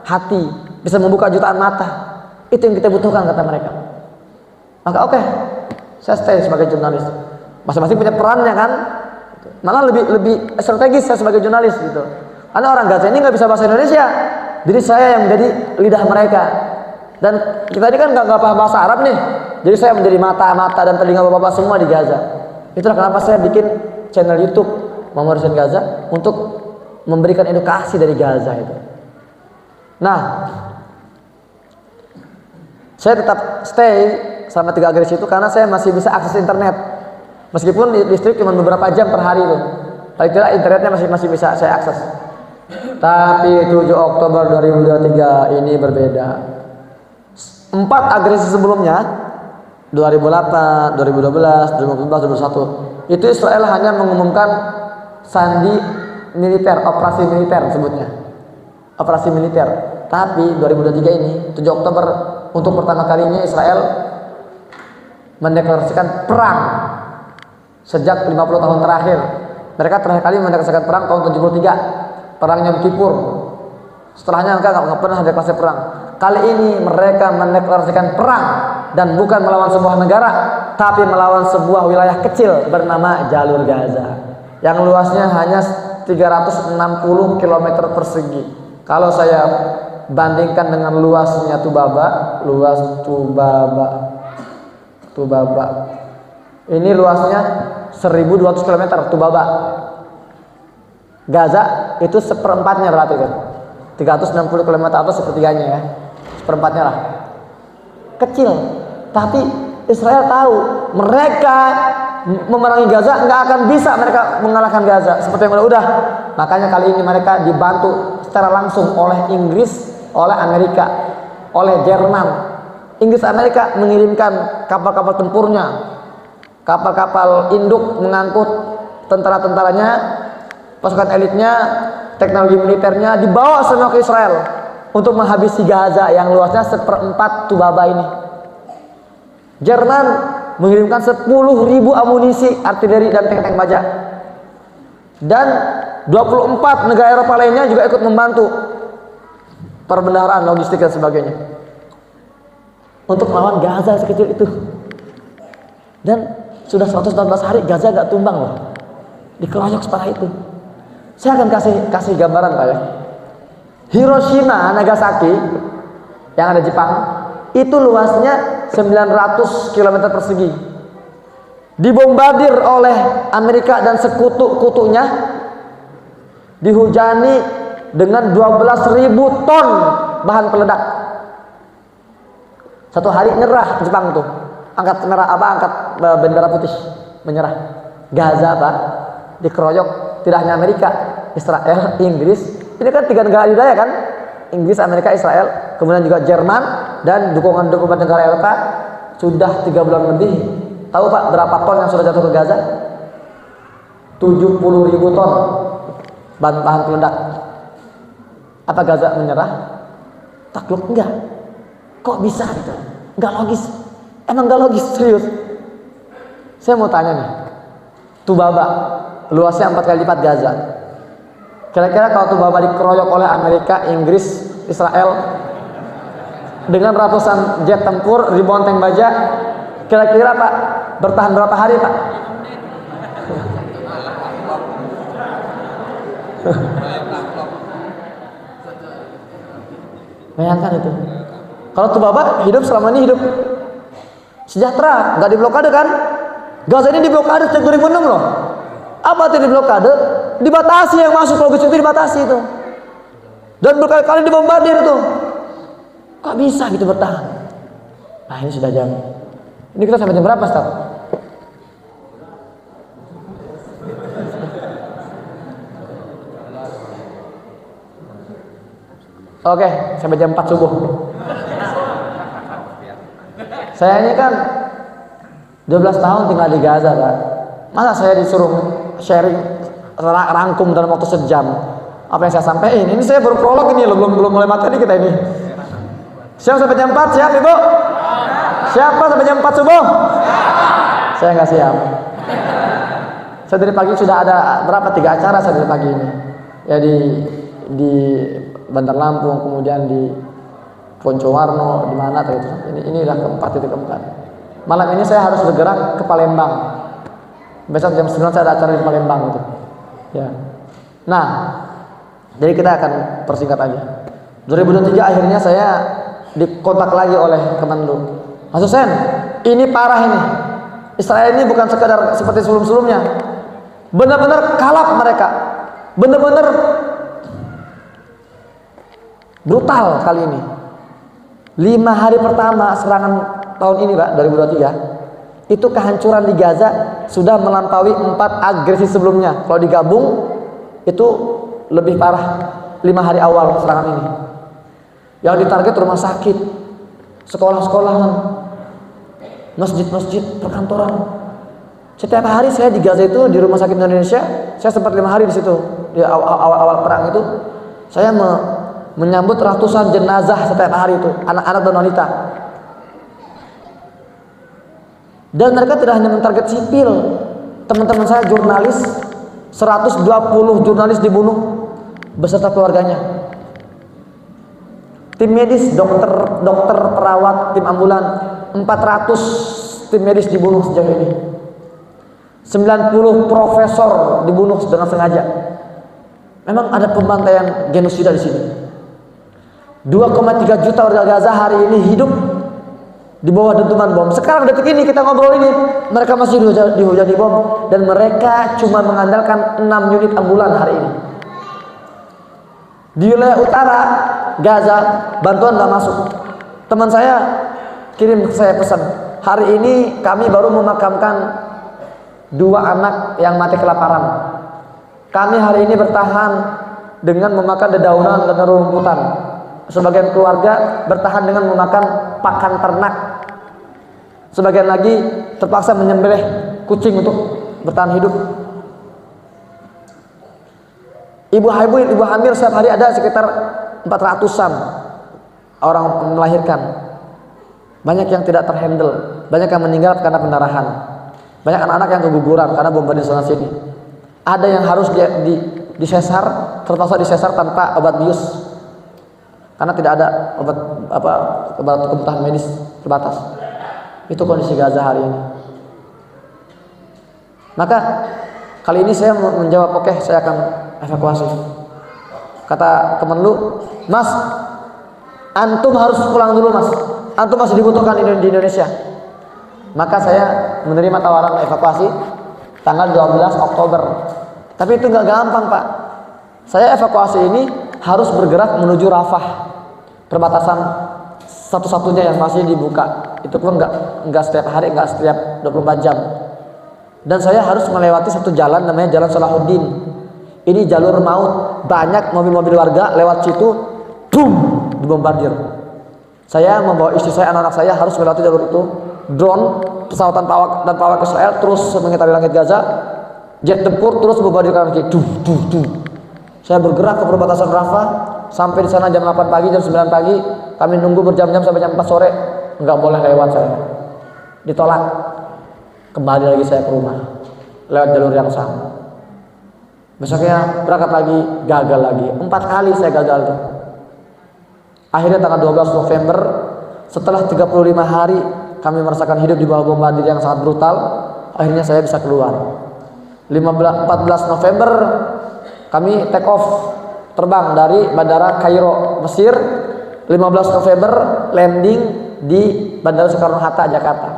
hati, bisa membuka jutaan mata. Itu yang kita butuhkan, kata mereka. Maka oke, saya stay sebagai jurnalis. Masing-masing punya perannya kan. Malah lebih strategis saya sebagai jurnalis gitu. Karena orang Gaza ini nggak bisa bahasa Indonesia, jadi saya yang menjadi lidah mereka. Dan kita ini kan nggak paham bahasa Arab nih, jadi saya menjadi mata-mata dan telinga bapak-bapak semua di Gaza. Itulah kenapa saya bikin channel YouTube Muhammad Hussein Gaza untuk memberikan edukasi dari Gaza itu. Nah, saya tetap stay selama 3 agresi itu karena saya masih bisa akses internet. Meskipun listrik cuma beberapa jam per hari itu, paling tidak internetnya masih bisa saya akses. Tapi 7 Oktober 2023 ini berbeda. 4 agresi sebelumnya, 2008, 2012, 2014, 2021, itu Israel hanya mengumumkan sandi militer, operasi militer sebutnya. Operasi militer. Tapi 2023 ini, 7 Oktober, untuk pertama kalinya Israel mendeklarasikan perang sejak 50 tahun terakhir. Mereka terakhir kali mendeklarasikan perang tahun 73, perang Yom Kippur. Setelahnya mereka nggak pernah deklarasi perang. Kali ini mereka mendeklarasikan perang, dan bukan melawan sebuah negara, tapi melawan sebuah wilayah kecil bernama Jalur Gaza, yang luasnya hanya 360 km persegi. Kalau saya bandingkan dengan luasnya Tubaba, ini luasnya 1200 km Tubaba. Gaza itu seperempatnya berarti kan, 360 km atau sepertiganya ya, seperempatnya lah, kecil. Tapi Israel tahu mereka memerangi Gaza nggak akan bisa mereka mengalahkan Gaza seperti yang udah. Makanya kali ini mereka dibantu secara langsung oleh Inggris oleh Amerika, oleh Jerman. Inggris Amerika mengirimkan kapal-kapal tempurnya, kapal-kapal induk mengangkut tentara-tentaranya, pasukan elitnya, teknologi militernya dibawa semua ke Israel untuk menghabisi Gaza yang luasnya 1/4 Tubaba ini. Jerman mengirimkan 10.000 amunisi, artileri dan tank-tank baja. Dan 24 negara Eropa lainnya juga ikut membantu perbendaharaan, logistik dan sebagainya untuk melawan Gaza sekecil itu. Dan sudah 114 hari Gaza gak tumbang loh, dikeroyok separah itu. Saya akan kasih gambaran Pak ya. Hiroshima, Nagasaki yang ada Jepang itu luasnya 900 km persegi, dibombardir oleh Amerika dan sekutu-kutunya, dihujani dengan 12.000 ton bahan peledak. Satu hari nyerah Jepang tuh, angkat bendera putih, menyerah. Gaza Pak dikeroyok, tidak hanya Amerika, Israel, Inggris. Ini kan 3 negara adidaya kan, Inggris, Amerika, Israel, kemudian juga Jerman dan dukungan-dukungan negara Eropa. Sudah 3 bulan lebih. Tahu Pak berapa ton yang sudah jatuh ke Gaza? 70.000 ton bahan peledak. Apa Gaza menyerah? Takluk? Enggak. Kok bisa gitu? Enggak logis. Emang enggak logis, serius. Saya mau tanya nih, Tubaba luasnya 4 kali lipat Gaza. Kira-kira kalau Tubaba dikeroyok oleh Amerika, Inggris, Israel dengan ratusan jet tempur, ribuan tank baja, kira-kira Pak bertahan berapa hari Pak? Bayangkan itu. Kalau Tubaba hidup selama ini hidup sejahtera, nggak diblokade kan? Gaza ini diblokade sejak 2006 loh. Apa itu diblokade? Dibatasi yang masuk, logistik itu dibatasi itu. Dan berkali-kali dibombardir itu. Kok bisa gitu bertahan? Nah ini sudah jam. Ini kita sampai jam berapa Ustaz? Oke, sampai jam 4 subuh. Saya ini kan 12 tahun tinggal di Gaza Pak. Masa saya disuruh sharing rangkum dalam waktu sejam apa yang saya sampaikan? Ini saya baru prolog ini loh, belum mulai materi kita ini. Siap sampai jam 4? Siap Ibu? Siapa sampai jam 4 subuh? Saya nggak siap. Saya dari pagi sudah ada berapa? 3 acara saya dari pagi ini. Ya di Bandar Lampung, kemudian di Poncowarno, di mana tadi itu. Inilah titik keempat. Malam ini saya harus bergerak ke Palembang. Besok jam 9 saya ada acara di Palembang gitu. Ya. Nah, jadi kita akan persingkat aja. 2023 akhirnya saya dikontak lagi oleh Kemenlu. Mas Husein, ini parah ini. Israel ini bukan sekedar seperti sebelum-sebelumnya. Benar-benar kalap mereka. Benar-benar brutal kali ini. 5 hari pertama serangan tahun ini Pak, 2023, itu kehancuran di Gaza sudah melampaui 4 agresi sebelumnya. Kalau digabung itu lebih parah 5 hari awal serangan ini. Yang ditarget rumah sakit, sekolah-sekolahan, masjid-masjid, perkantoran. Setiap hari saya di Gaza itu, di Rumah Sakit Indonesia, saya sempat 5 hari di situ. Di awal perang itu, saya menyambut ratusan jenazah setiap hari itu, anak-anak dan wanita. Dan mereka tidak hanya mentarget sipil. Teman-teman saya jurnalis, 120 jurnalis dibunuh beserta keluarganya. Tim medis, dokter, perawat, tim ambulan, 400 tim medis dibunuh sejauh ini. 90 profesor dibunuh dengan sengaja. Memang ada pembantaian genosida di sini. 2,3 juta warga Gaza hari ini hidup di bawah dentuman bom. Sekarang detik ini kita ngobrol ini, mereka masih dihujani bom dan mereka cuma mengandalkan 6 unit ambulan hari ini. Di wilayah utara Gaza bantuan nggak masuk. Teman saya kirim saya pesan, hari ini kami baru memakamkan 2 anak yang mati kelaparan. Kami hari ini bertahan dengan memakan dedaunan dan rumputan. Sebagian keluarga bertahan dengan memakan pakan ternak. Sebagian lagi terpaksa menyembelih kucing untuk bertahan hidup. Ibu hamil setiap hari ada sekitar 400-an orang melahirkan. Banyak yang tidak terhandle, banyak yang meninggal karena pendarahan. Banyak anak-anak yang keguguran karena bombardir sana sini. Ada yang harus disesar, terpaksa disesar tanpa obat bius. Karena tidak ada obat kebutuhan medis terbatas. Itu kondisi Gaza hari ini. Maka kali ini saya menjawab, oke, saya akan evakuasi. Kata Kemenlu, Mas, antum harus pulang dulu, Mas. Antum masih dibutuhkan di Indonesia. Maka saya menerima tawaran evakuasi tanggal 12 Oktober. Tapi itu nggak gampang, Pak. Saya evakuasi ini harus bergerak menuju Rafah, perbatasan satu-satunya yang masih dibuka. Itu pun nggak setiap hari, nggak setiap 24 jam. Dan saya harus melewati satu jalan namanya Jalan Salahuddin. Ini jalur maut, banyak mobil-mobil warga lewat situ, boom, dibombardir. Saya membawa istri saya, anak-anak saya harus melewati jalur itu. Drone, pesawat tanpa awak Israel terus mengitari langit Gaza, jet tempur terus membombardir kanan kiri, duh. Saya bergerak ke perbatasan Rafah, sampai di sana jam 8 pagi, jam 9 pagi, kami nunggu berjam-jam sampai jam 4 sore, nggak boleh lewat saya. Ditolak. Kembali lagi saya ke rumah, lewat jalur yang sama. Besoknya berangkat lagi, gagal lagi. 4 kali saya gagal tuh. Akhirnya tanggal 12 November, setelah 35 hari kami merasakan hidup di bawah bombardir yang sangat brutal, akhirnya saya bisa keluar. 14 November kami take off, terbang dari Bandara Kairo, Mesir. 15 November landing di Bandara Soekarno-Hatta, Jakarta.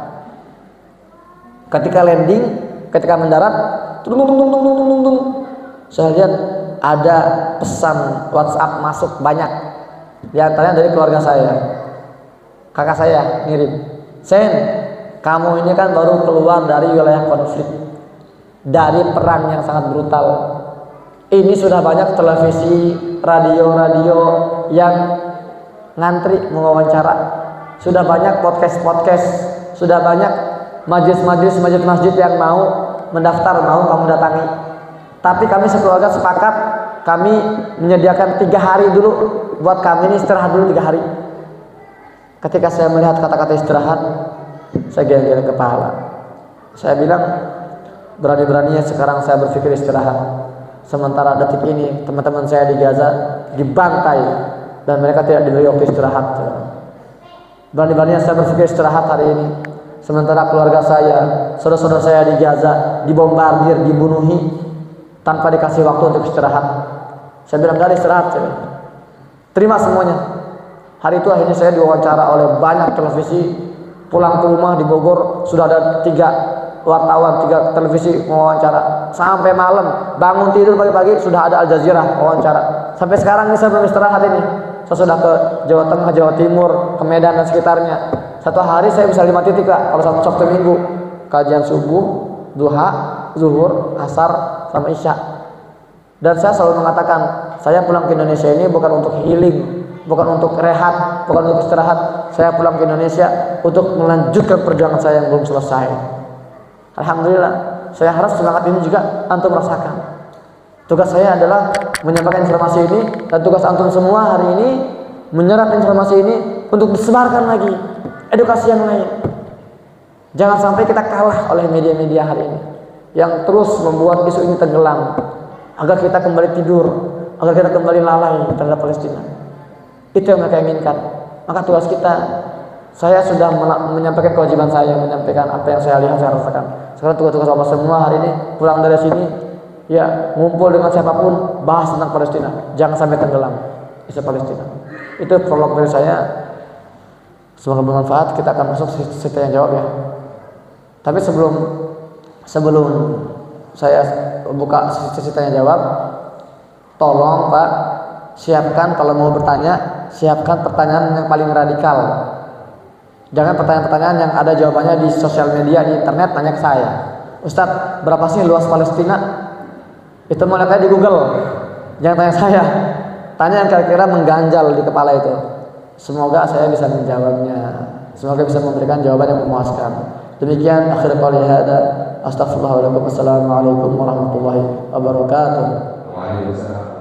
Ketika mendarat, saya lihat ada pesan WhatsApp masuk banyak. Di antaranya dari keluarga saya. Kakak saya ngirim, "Sen, kamu ini kan baru keluar dari wilayah konflik, dari perang yang sangat brutal. Ini sudah banyak televisi, radio yang ngantri mewawancara. Sudah banyak podcast, sudah banyak masjid yang mau mendaftar, mau kamu datangi. Tapi kami sekeluarga sepakat, kami menyediakan 3 hari dulu buat kami ini istirahat dulu 3 hari." Ketika saya melihat kata-kata istirahat, saya geleng-geleng kepala. Saya bilang, berani-beraninya sekarang saya berpikir istirahat. Sementara detik ini teman-teman saya di Gaza dibantai dan mereka tidak diberi waktu istirahat. Berani-beraninya saya berpikir istirahat hari ini. Sementara keluarga saya, saudara-saudara saya di Gaza dibombardir, dibunuhi tanpa dikasih waktu untuk istirahat. Saya bilang, "Dari istirahat." Saya bilang, "Terima semuanya." Hari itu akhirnya saya diwawancara oleh banyak televisi. Pulang ke rumah di Bogor sudah ada 3 wartawan, 3 televisi mewawancara. Sampai malam, bangun tidur pagi-pagi sudah ada Al Jazeera wawancara. Sampai sekarang ini saya belum istirahat ini. Saya sudah ke Jawa Tengah, Jawa Timur, ke Medan dan sekitarnya. Satu hari saya bisa 5 titik, Kak. Kalau Sabtu Minggu, kajian subuh, duha, zuhur, asar, sama isya. Dan saya selalu mengatakan, saya pulang ke Indonesia ini bukan untuk healing, bukan untuk rehat, bukan untuk istirahat. Saya pulang ke Indonesia untuk melanjutkan perjuangan saya yang belum selesai. Alhamdulillah, saya harap semangat ini juga antum rasakan. Tugas saya adalah menyampaikan informasi ini, dan tugas antum semua hari ini menyerap informasi ini untuk disebarkan lagi edukasi yang lain. Jangan sampai kita kalah oleh media-media hari ini yang terus membuat isu ini tenggelam, agar kita kembali tidur, agar kita kembali lalai terhadap Palestina. Itu yang mereka inginkan. Maka tugas kita, saya sudah menyampaikan kewajiban saya, menyampaikan apa yang saya lihat, saya rasakan. Sekarang tugas-tugas Bapak semua hari ini pulang dari sini, ya ngumpul dengan siapapun, bahas tentang Palestina. Jangan sampai tenggelam isu Palestina. Itu prolog dari saya. Semoga bermanfaat. Kita akan masuk sesi tanya jawab ya. Tapi sebelum saya buka sesi tanya jawab, tolong Pak, siapkan kalau mau bertanya, siapkan pertanyaan yang paling radikal. Jangan pertanyaan-pertanyaan yang ada jawabannya di sosial media, di internet, tanya ke saya. "Ustadz, berapa sih luas Palestina?" Itu mau lihat di Google. Jangan tanya saya. tanya yang kira-kira mengganjal di kepala itu. Semoga saya bisa menjawabnya. Semoga bisa memberikan jawaban yang memuaskan. Demikian akhir qouli hada. Astaghfirullah wa lakum. Assalamualaikum warahmatullahi wabarakatuh. Waalaikumsalam.